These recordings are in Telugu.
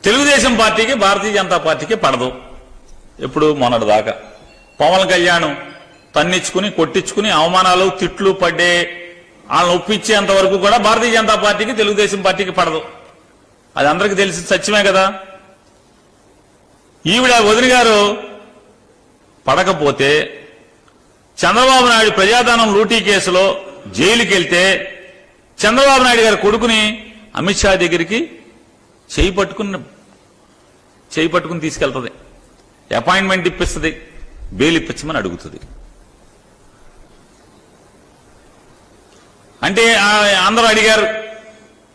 తెలుగుదేశం పార్టీకి భారతీయ జనతా పార్టీకి పడదు. ఎప్పుడు మొన్నటి దాకా పవన్ కళ్యాణ్ తన్నిచ్చుకుని కొట్టించుకుని అవమానాలు తిట్లు పడ్డే వాళ్ళని ఒప్పించేంత వరకు కూడా భారతీయ జనతా పార్టీకి తెలుగుదేశం పార్టీకి పడదు. అది అందరికీ తెలిసి సత్యమే కదా. ఈవిడ వదిన గారు పడకపోతే చంద్రబాబు నాయుడు ప్రజాధనం లూటీ కేసులో జైలుకి వెళ్తే చంద్రబాబు నాయుడు గారి కొడుకుని అమిత్ షా దగ్గరికి చేయి పట్టుకుని తీసుకెళ్తుంది, అపాయింట్మెంట్ ఇప్పిస్తుంది, బెయిల్ ఇప్పించమని అడుగుతుంది. అంటే అందరూ అడిగారు,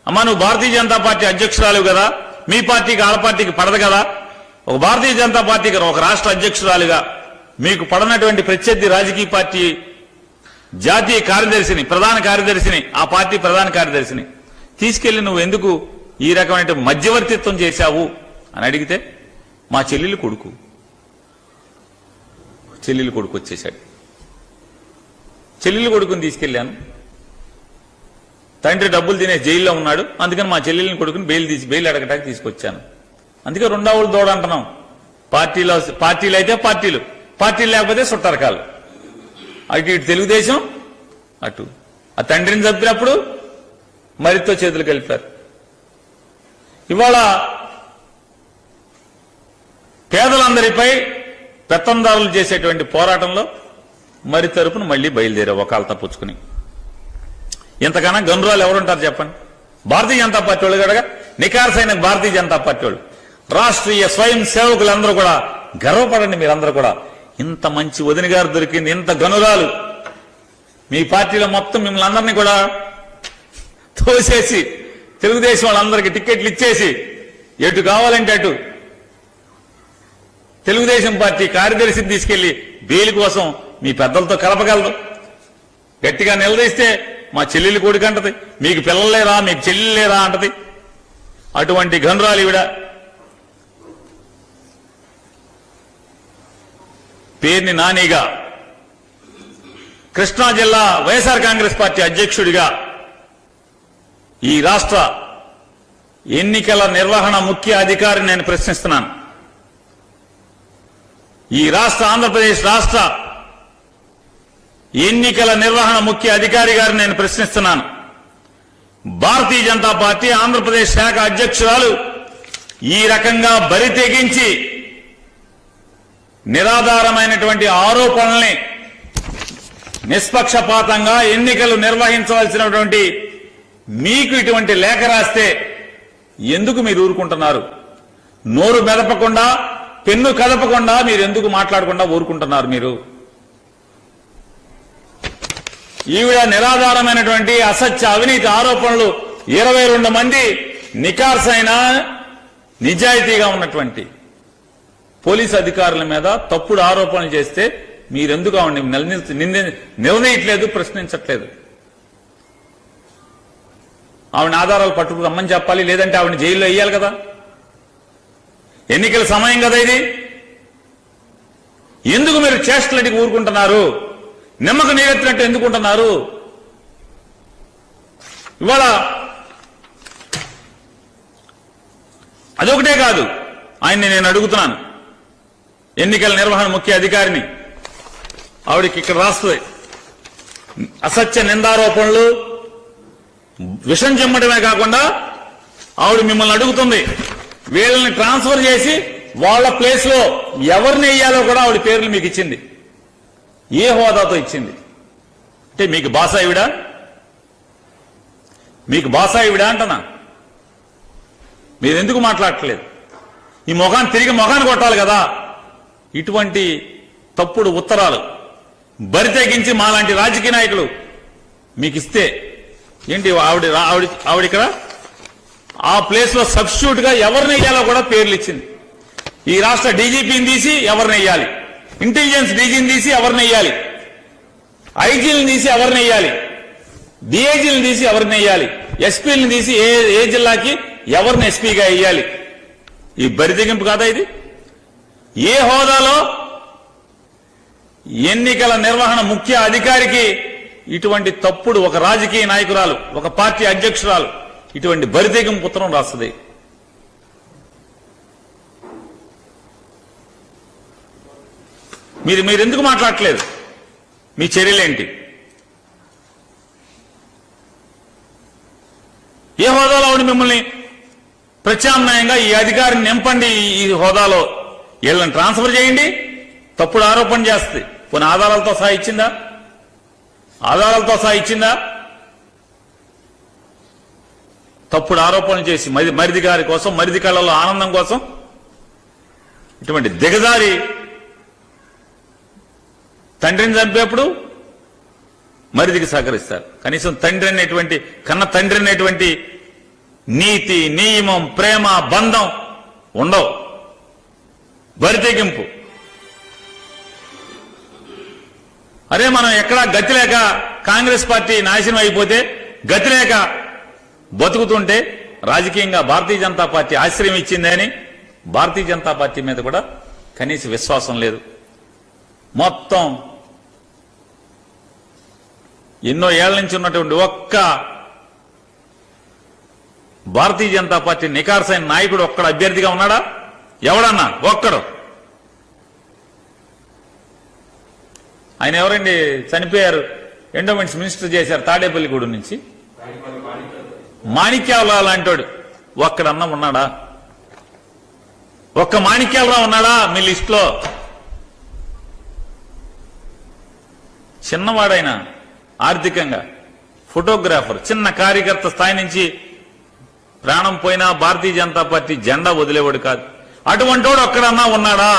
అమ్మా నువ్వు భారతీయ జనతా పార్టీ అధ్యక్షురాలు కదా, మీ పార్టీకి ఆడ పార్టీకి పడదు కదా, ఒక భారతీయ జనతా పార్టీకి ఒక రాష్ట్ర అధ్యక్షురాలుగా మీకు పడనటువంటి ప్రత్యర్థి రాజకీయ పార్టీ జాతీయ కార్యదర్శిని, ప్రధాన కార్యదర్శిని, ఆ పార్టీ ప్రధాన కార్యదర్శిని తీసుకెళ్లి నువ్వు ఎందుకు ఈ రకమైన మధ్యవర్తిత్వం చేశావు అని అడిగితే మా చెల్లెలు కొడుకు వచ్చేశాడు. చెల్లెలు కొడుకుని తీసుకెళ్లాను, తండ్రి డబ్బులు తినే జైల్లో ఉన్నాడు, అందుకని మా చెల్లెలిని కొడుకుని బెయిల్ అడగటానికి తీసుకొచ్చాను. అందుకే రెండవ దోడ అంటున్నాం. పార్టీలు అయితే పార్టీలు లేకపోతే సుట్టరకాలు. అటు ఇటు తెలుగుదేశం, అటు ఆ తండ్రిని చంపినప్పుడు మరితో చేతులు కలిపారు. ఇవాళ పేదలందరిపై పెత్తందారులు చేసేటువంటి పోరాటంలో మరి తరపున మళ్లీ బయలుదేరే ఒకళ్ళు తప్పుచ్చుకుని. ఇంతకన్నా గనురాలు ఎవరుంటారు చెప్పండి? భారతీయ జనతా పార్టీ వాళ్ళు కనుక నికార్సైన భారతీయ జనతా పార్టీ వాళ్ళు, రాష్ట్రీయ స్వయం సేవకులందరూ కూడా గర్వపడండి. మీరందరూ కూడా ఇంత మంచి వదిన గారు దొరికింది, ఇంత గనురాలు మీ పార్టీలో మొత్తం మిమ్మల్ని అందరినీ కూడా తోసేసి తెలుగుదేశం వాళ్ళందరికీ టిక్కెట్లు ఇచ్చేసి ఎటు కావాలంటే అటు తెలుగుదేశం పార్టీ కార్యదర్శిని తీసుకెళ్లి బెయిల్ కోసం మీ పెద్దలతో కలపగలదు. గట్టిగా నిలదీస్తే మా చెల్లెలు కొడుకు అంటది, మీకు పిల్లలు లేరా, మీకు చెల్లెలు లేరా అంటది. అటువంటి గనురాలు ఈవిడ. పేర్ని నానిగా కృష్ణా జిల్లా వైఎస్ఆర్ కాంగ్రెస్ పార్టీ అధ్యక్షుడిగా ఈ రాష్ట్ర ఎన్నికల నిర్వహణ ముఖ్య అధికారిని నేను ప్రశ్నిస్తున్నాను. ఈ ఆంధ్రప్రదేశ్ రాష్ట్ర ఎన్నికల నిర్వహణ ముఖ్య అధికారి గారిని నేను ప్రశ్నిస్తున్నాను. భారతీయ జనతా పార్టీ ఆంధ్రప్రదేశ్ శాఖ అధ్యక్షురాలు ఈ రకంగా బరి తెగించి నిరాధారమైనటువంటి ఆరోపణల్ని నిష్పక్షపాతంగా ఎన్నికలు నిర్వహించవలసినటువంటి మీకు ఇటువంటి లేఖ రాస్తే ఎందుకు మీరు ఊరుకుంటున్నారు? నోరు మెదపకుండా, పెన్ను కదపకుండా మీరు ఎందుకు మాట్లాడకుండా ఊరుకుంటున్నారు? మీరు ఈవిడ నిరాధారమైనటువంటి అసత్య అవినీతి ఆరోపణలు 22 మంది నికార్సైన నిజాయితీగా ఉన్నటువంటి పోలీసు అధికారుల మీద తప్పుడు ఆరోపణలు చేస్తే మీరెందుకు ఆవిడని నిర్ణయించట్లేదు, ప్రశ్నించట్లేదు? ఆవిడ ఆధారాలు పట్టుకు రమ్మని చెప్పాలి, లేదంటే ఆవిడని జైల్లో వేయాలి కదా. ఎన్నికల సమయం కదా ఇది. ఎందుకు మీరు చేష్టలకి ఊరుకుంటున్నారు? నిమ్మకు నీరెత్తినట్టు ఎందుకుంటున్నారు? ఇవాళ అదొకటే కాదు, ఆయన్ని నేను అడుగుతున్నాను, ఎన్నికల నిర్వహణ ముఖ్య అధికారిని. ఆవిడకి ఇక్కడ రాస్తుంది, అసత్య నిందారోపణలు విషం చెమ్మడమే కాకుండా ఆవిడ మిమ్మల్ని అడుగుతుంది, వీళ్ళని ట్రాన్స్ఫర్ చేసి వాళ్ళ ప్లేస్ లో ఎవరిని వేయాలో కూడా ఆవిడ పేర్లు మీకు ఇచ్చింది. ఏ హోదాతో ఇచ్చింది? అంటే మీకు బాసా ఈవిడ? మీకు బాసా ఈవిడ అంటనా? మీరెందుకు మాట్లాడట్లేదు? ఈ తిరిగి మొఖాన్ని కొట్టాలి కదా. ఇటువంటి తప్పుడు ఉత్తరాలు బరి తెగించి మాలాంటి రాజకీయ నాయకులు మీకు ఇస్తే ఏంటి? ఆవిడ ఇక్కడ ఆ ప్లేస్ లో సబ్స్టిట్యూట్ గా ఎవరిని వేయాలో కూడా పేర్లు ఇచ్చింది. ఈ రాష్ట్ర డీజీపీని తీసి ఎవరిని వేయాలి, ఇంటెలిజెన్స్ డీజీని తీసి ఎవరిని వేయాలి, ఐజీలను తీసి ఎవరిని వేయాలి, డిఐజీలను తీసి ఎవరిని వేయాలి, ఎస్పీలను తీసి ఏ జిల్లాకి ఎవరిని ఎస్పీగా వేయాలి. ఈ బరితెగింపు కాదా ఇది? ఏ హోదాలో ఎన్నికల నిర్వహణ ముఖ్య అధికారికి ఇటువంటి తప్పుడు, ఒక రాజకీయ నాయకురాలు, ఒక పార్టీ అధ్యక్షురాలు ఇటువంటి బరితెగింపు ఉత్తరం రాస్తుంది? మీరు ఎందుకు మాట్లాడట్లేదు? మీ చర్యలేంటి? ఏ హోదాలో ఉండి మిమ్మల్ని ప్రత్యామ్నాయంగా ఈ అధికారిని నింపండి, ఈ హోదాలో వీళ్ళని ట్రాన్స్ఫర్ చేయండి. తప్పుడు ఆరోపణ చేస్తుంది. పోనీ ఆధారాలతో సహా ఇచ్చిందా? ఆధారాలతో సహా ఇచ్చిందా? తప్పుడు ఆరోపణలు చేసి మరిది గారి కోసం, మరిది కళ్ళలో ఆనందం కోసం ఇటువంటి దిగజారి తండ్రిని చంపేప్పుడు మరిదికి సహకరిస్తారు. కనీసం తండ్రి అనేటువంటి, కన్న తండ్రి అనేటువంటి నీతి, నియమం, ప్రేమ, బంధం ఉండవు. బరితెగింపు. అరే మనం ఎక్కడా గతి లేక కాంగ్రెస్ పార్టీ నాశనం అయిపోతే గతి లేక బతుకుతుంటే రాజకీయంగా భారతీయ జనతా పార్టీ ఆశ్రయం ఇచ్చిందని భారతీయ జనతా పార్టీ మీద కూడా కనీస విశ్వాసం లేదు. మొత్తం ఎన్నో ఏళ్ల నుంచి ఉన్నటువంటి ఒక్క భారతీయ జనతా పార్టీ నికార్సైన నాయకుడు ఒక్కడ అభ్యర్థిగా ఉన్నాడా? ఎవడన్నా ఒక్కడు? ఆయన ఎవరండి? చనిపోయారు, ఎండోమెంట్స్ మినిస్టర్ చేశారు తాడేపల్లిగూడెం నుంచి. మాణిక్యాలరావు లాంటోడు ఒక్కడన్నా ఉన్నాడా? ఒక్క మాణిక్యాలరావు ఉన్నాడా మీ లిస్టులో? చిన్నవాడైనా ఆర్థికంగా, ఫోటోగ్రాఫర్, చిన్న కార్యకర్త స్థాయి నుంచి ప్రాణం పోయినా భారతీయ జనతా పార్టీ జెండా వదిలేవాడు కాదు. అటువంటి వాడు ఒక్కడన్నా ఉన్నాడా?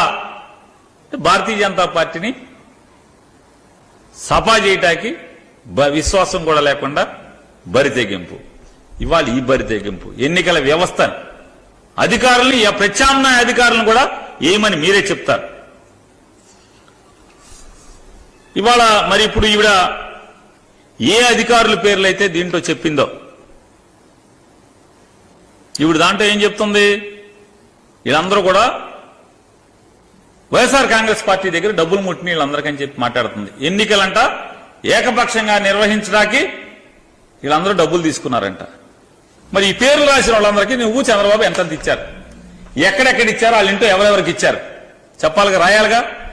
భారతీయ జనతా పార్టీని సఫా చేయటానికి విశ్వాసం కూడా లేకుండా బరితెగింపు. ఇవాళ ఈ బరితెగింపు ఎన్నికల వ్యవస్థ అధికారుల్ని, ప్రత్యామ్నాయ అధికారులను కూడా ఏమని మీరే చెప్తారు. ఇవాళ మరి ఇప్పుడు ఈవిడ ఏ అధికారుల పేర్లైతే దీంట్లో చెప్పిందో, ఈవిడ దాంట్లో ఏం చెప్తుంది? వీళ్ళందరూ కూడా వైఎస్ఆర్ కాంగ్రెస్ పార్టీ దగ్గర డబ్బులు ముట్టిన వీళ్ళందరికని చెప్పి మాట్లాడుతుంది. ఎన్నికలంట ఏకపక్షంగా నిర్వహించడానికి వీళ్ళందరూ డబ్బులు తీసుకున్నారంట. మరి ఈ పేర్లు రాసిన వాళ్ళందరికీ నువ్వు చంద్రబాబు ఎంత ఇచ్చారు, ఎక్కడెక్కడ ఇచ్చారు, వాళ్ళ ఇంట్లో ఎవరెవరికి ఇచ్చారు చెప్పాలిగా, రాయాలిగా.